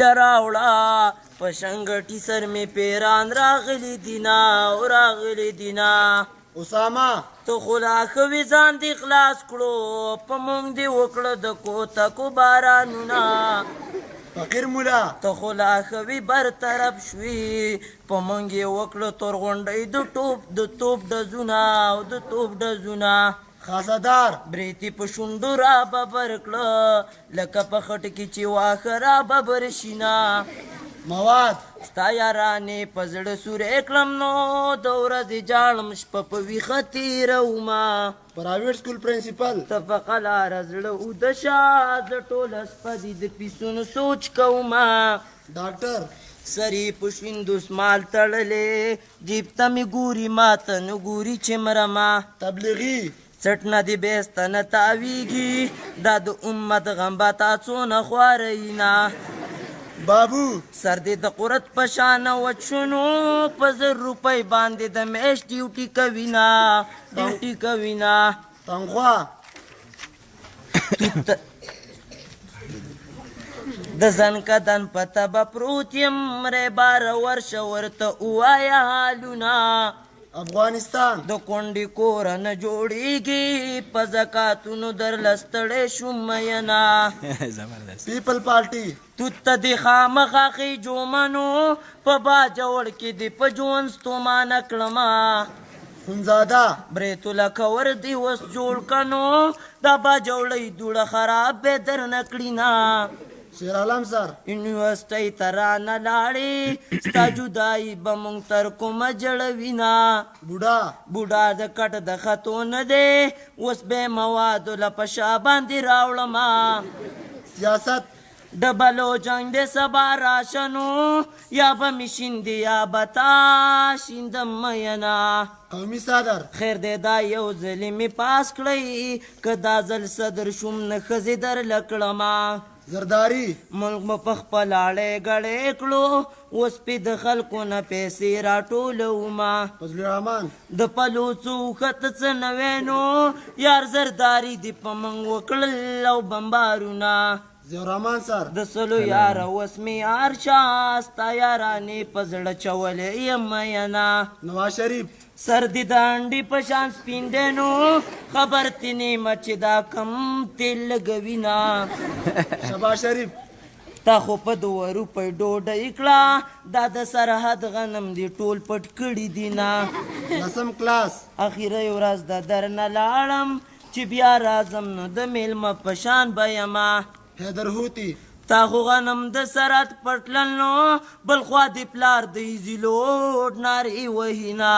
لراوړه په شنګټي سر مې پیران راغلي دینا اسامه ته خو لا ښه وې ځان دې خلاص کړو په موږ دې وکړه د کوتکو بارانونه فقیر مولا ته خو لا ښه وې برطرف شوې په موږ یې وکړه تورغونډۍ د توپ ډزونه خاصدار بریتی په شونډو را ببر کړه لکه په خټ کې چې واښه را ببر شینا مواد ستا یارانې په زړه سورې کړم نو د ورځې جاړم شپه په ویښه تېرومه پرایویټ سکول پرنسپل ته په قلاره زړه اوده شه زه ټوله شپه دې د پیسونو سوچ کومه ډاکټر سری په شویندو سمال تړلې جیب ته مې ګوري ماته نه ګوري چې مرمه تبلیغي څټ نه دې بیسته نه تاویږي دا د امت غم به تا څونه خوارهیي نه بابو سر دې د قرت په شانه وچ شونو په 1000 روپۍ باندې د میاشت ډیوټي کوي نه تنخوا د زنکدن په تبه پروت یم ری باره ورشه ورته ووایه حالونه افغانستان د کونډې کوره نه جوړیږي په زکاتونو درله ستړی شوم میینه پیپل پارټي تو ته دې خامخا خېجومنو په باجوړ کې دې په ژوند ستومانه کړمه خونزاده بریت الله کور دې اوس جوړ کنو دا باجوړۍ دوړه خراب به درنه کړي نه شیر عالم سر یونیورسټۍ ته رانه لاړې ستا جدایي به مونږ تر کومه جړوي نه بوډا د کټ د خطو نه دی اوس به یې موادو له په شا باندې راوړمه سیاست ډبلو جنګ د سبا راشنو یا به مې شیندې یا به تا شیندم میینه قومي صدر خیر دی دا یو ځلې مې پاس کړی که دا ځل صدر شوم نه ښځې درله کړمه زرداری ملک مې په خپل اړې ګړې کړو اوس پې د خلکو نه پیسې راټولومه فضل الرحمن د پلوڅو ښته څه نه وینو یار زرداري دې په موږ وکړل او بمبارونه زیورحمان سر د سلو یاره اوس مې یار شه ستا یارانې په زړه چولې یم میینه نواز شریف سر دې د انډې په شان سپین دی نو خبر تې نیمه چې دا کم تیل لګوي نه شهباز شریف تا خو په 2 روپۍ ډوډۍ کړه دا د سرحد غنم دې ټول پټ کړي دي نه 10م کلاس اخیری ورځ د درنه لاړم چې بیا راځم نو د میلمه په شان به یمه حیدر هوتي تا خو غنم د سرحد پټلل نو بل خوا دې پلار د ایزي لوډ نارې وهي نه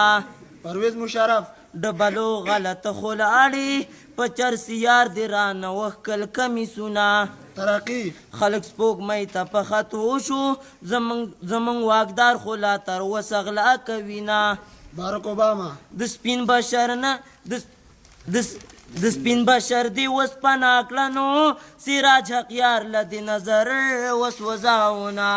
پرویز مشرف ډبلو غلطه خو لاړې په چرسي یار دې رانه وښکل کمیسونه ترقي خلک سپوږمۍ ته په خطو شو زمونږ واکدار خو لا تر اوسه غلا کوي نه بارک اوباما د سپین بشر نه د سپین بشر دی اوس پناه کړه نو سراج حق یار له دې نظر وسوځاونه